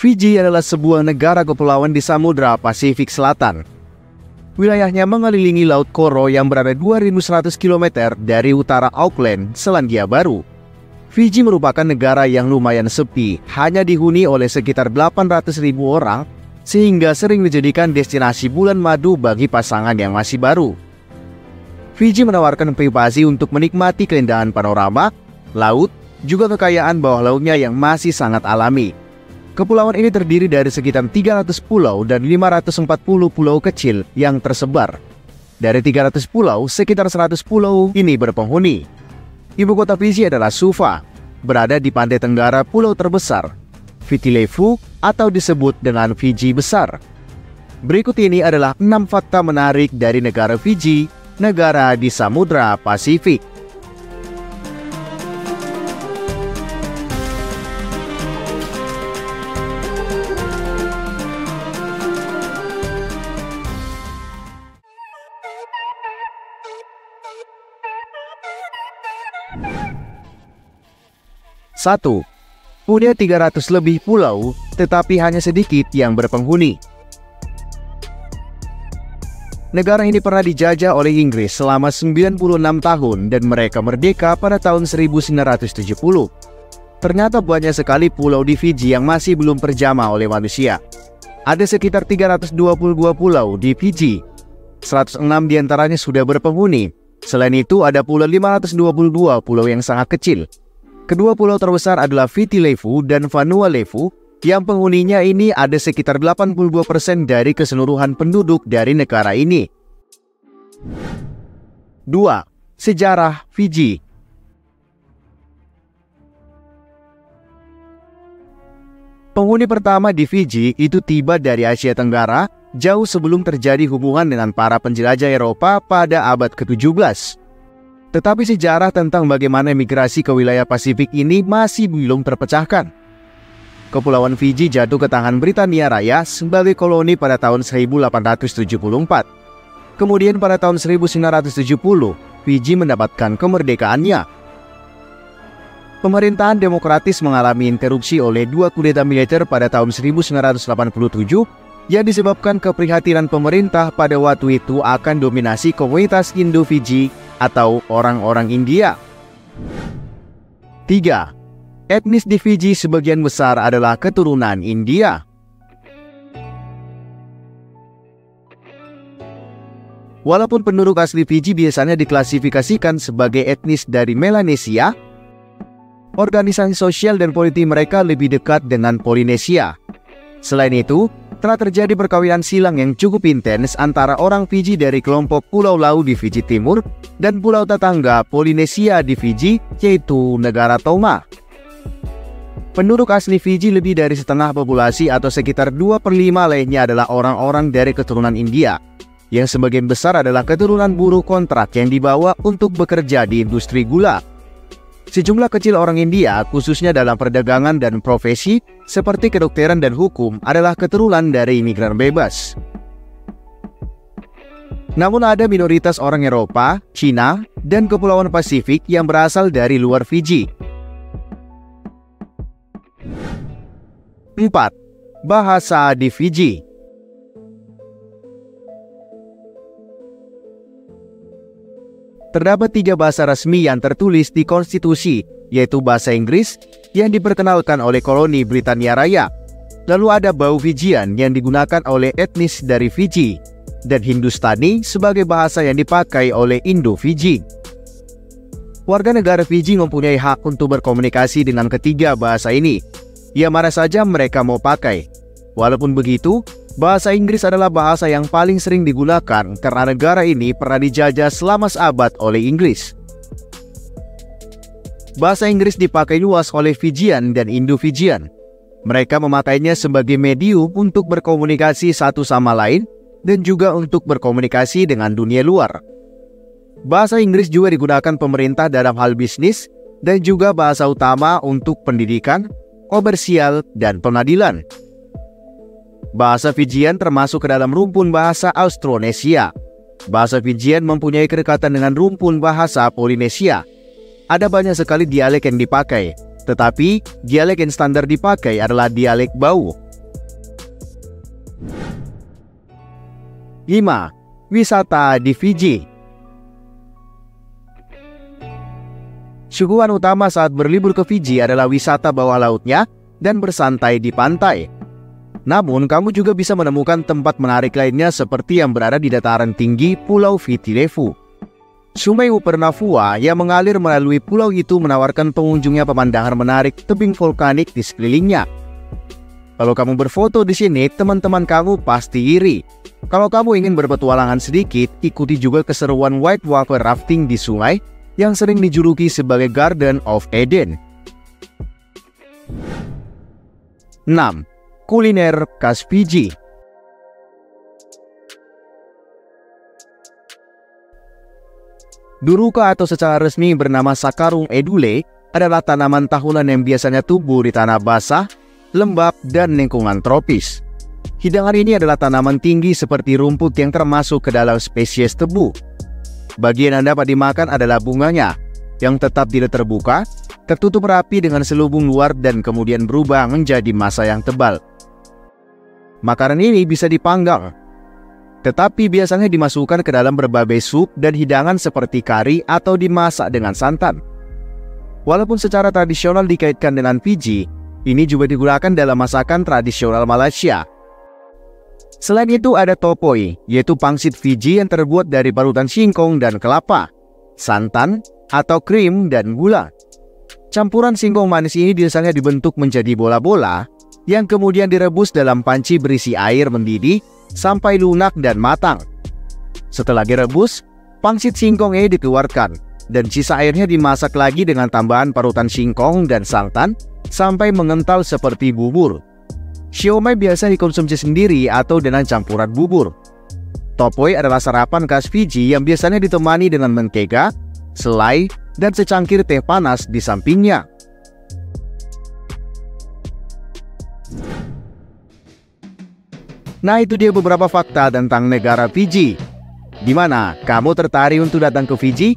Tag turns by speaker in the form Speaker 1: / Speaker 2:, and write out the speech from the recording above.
Speaker 1: Fiji adalah sebuah negara kepulauan di Samudra Pasifik Selatan. Wilayahnya mengelilingi Laut Koro yang berada 2.100 km dari utara Auckland, Selandia Baru. Fiji merupakan negara yang lumayan sepi, hanya dihuni oleh sekitar 800.000 orang, sehingga sering dijadikan destinasi bulan madu bagi pasangan yang masih baru. Fiji menawarkan privasi untuk menikmati keindahan panorama, laut, juga kekayaan bawah lautnya yang masih sangat alami. Kepulauan ini terdiri dari sekitar 300 pulau dan 540 pulau kecil yang tersebar. Dari 300 pulau, sekitar 100 pulau ini berpenghuni. Ibu kota Fiji adalah Suva, berada di pantai tenggara pulau terbesar, Viti Levu, atau disebut dengan Fiji Besar. Berikut ini adalah 6 fakta menarik dari negara Fiji, negara di Samudra Pasifik. 1. Punya 300 lebih pulau, tetapi hanya sedikit yang berpenghuni. Negara ini pernah dijajah oleh Inggris selama 96 tahun dan mereka merdeka pada tahun 1970. Ternyata banyak sekali pulau di Fiji yang masih belum terjamah oleh manusia. Ada sekitar 322 pulau di Fiji. 106 diantaranya sudah berpenghuni. Selain itu ada pula 522 pulau yang sangat kecil. Kedua pulau terbesar adalah Viti Levu dan Vanua Levu, yang penghuninya ini ada sekitar 82% dari keseluruhan penduduk dari negara ini. 2. Sejarah Fiji. Penghuni pertama di Fiji itu tiba dari Asia Tenggara jauh sebelum terjadi hubungan dengan para penjelajah Eropa pada abad ke-17. Tetapi sejarah tentang bagaimana migrasi ke wilayah Pasifik ini masih belum terpecahkan. Kepulauan Fiji jatuh ke tangan Britania Raya sebagai koloni pada tahun 1874. Kemudian pada tahun 1970, Fiji mendapatkan kemerdekaannya. Pemerintahan demokratis mengalami interupsi oleh 2 kudeta militer pada tahun 1987 yang disebabkan keprihatinan pemerintah pada waktu itu akan dominasi komunitas Indo-Fiji atau orang-orang India. 3. Etnis di Fiji sebagian besar adalah keturunan India. Walaupun penduduk asli Fiji biasanya diklasifikasikan sebagai etnis dari Melanesia, organisasi sosial dan politik mereka lebih dekat dengan Polinesia. Selain itu, telah terjadi perkawinan silang yang cukup intens antara orang Fiji dari kelompok Pulau Lau di Fiji Timur dan pulau tetangga Polinesia di Fiji, yaitu negara Toma. Penduduk asli Fiji lebih dari setengah populasi atau sekitar 2/5 lainnya adalah orang-orang dari keturunan India, yang sebagian besar adalah keturunan buruh kontrak yang dibawa untuk bekerja di industri gula. Sejumlah kecil orang India, khususnya dalam perdagangan dan profesi seperti kedokteran dan hukum, adalah keturunan dari imigran bebas. Namun ada minoritas orang Eropa, Cina, dan Kepulauan Pasifik yang berasal dari luar Fiji. 4. Bahasa di Fiji. Terdapat 3 bahasa resmi yang tertulis di konstitusi, yaitu bahasa Inggris yang diperkenalkan oleh koloni Britania Raya. Lalu ada Bau Fijian yang digunakan oleh etnis dari Fiji, dan Hindustani sebagai bahasa yang dipakai oleh Indo-Fiji. Warga negara Fiji mempunyai hak untuk berkomunikasi dengan ketiga bahasa ini, ya mana saja mereka mau pakai. Walaupun begitu, bahasa Inggris adalah bahasa yang paling sering digunakan karena negara ini pernah dijajah selama seabad oleh Inggris. Bahasa Inggris dipakai luas oleh Fijian dan Indo-Fijian. Mereka memakainya sebagai medium untuk berkomunikasi satu sama lain dan juga untuk berkomunikasi dengan dunia luar. Bahasa Inggris juga digunakan pemerintah dalam hal bisnis dan juga bahasa utama untuk pendidikan, komersial, dan pengadilan. Bahasa Fijian termasuk ke dalam rumpun bahasa Austronesia. Bahasa Fijian mempunyai kedekatan dengan rumpun bahasa Polinesia. Ada banyak sekali dialek yang dipakai, tetapi dialek yang standar dipakai adalah dialek Bau, 5. Wisata di Fiji. Suguhan utama saat berlibur ke Fiji adalah wisata bawah lautnya dan bersantai di pantai. Namun, kamu juga bisa menemukan tempat menarik lainnya seperti yang berada di dataran tinggi Pulau Viti Levu. Sungai Upernavua yang mengalir melalui pulau itu menawarkan pengunjungnya pemandangan menarik tebing vulkanik di sekelilingnya. Kalau kamu berfoto di sini, teman-teman kamu pasti iri. Kalau kamu ingin berpetualangan sedikit, ikuti juga keseruan whitewater rafting di sungai yang sering dijuluki sebagai Garden of Eden. 6. Kuliner khas Fiji. Duruka atau secara resmi bernama Saccharrum edule adalah tanaman tahunan yang biasanya tumbuh di tanah basah, lembab, dan lingkungan tropis. Hidangan ini adalah tanaman tinggi seperti rumput yang termasuk ke dalam spesies tebu. Bagian yang dapat dimakan adalah bunganya, yang tetap tidak terbuka, tertutup rapi dengan selubung luar dan kemudian berubah menjadi massa yang tebal. Makanan ini bisa dipanggang, tetapi biasanya dimasukkan ke dalam berbagai sup dan hidangan seperti kari atau dimasak dengan santan. Walaupun secara tradisional dikaitkan dengan Fiji, ini juga digunakan dalam masakan tradisional Malaysia. Selain itu ada topoi, yaitu pangsit Fiji yang terbuat dari parutan singkong dan kelapa, santan atau krim dan gula. Campuran singkong manis ini biasanya dibentuk menjadi bola-bola yang kemudian direbus dalam panci berisi air mendidih sampai lunak dan matang. Setelah direbus, pangsit singkong ini dikeluarkan dan sisa airnya dimasak lagi dengan tambahan parutan singkong dan santan sampai mengental seperti bubur. Siomay biasa dikonsumsi sendiri atau dengan campuran bubur. Topoi adalah sarapan khas Fiji yang biasanya ditemani dengan mentega, selai, dan secangkir teh panas di sampingnya. Nah, itu dia beberapa fakta tentang negara Fiji. Gimana? Kamu tertarik untuk datang ke Fiji?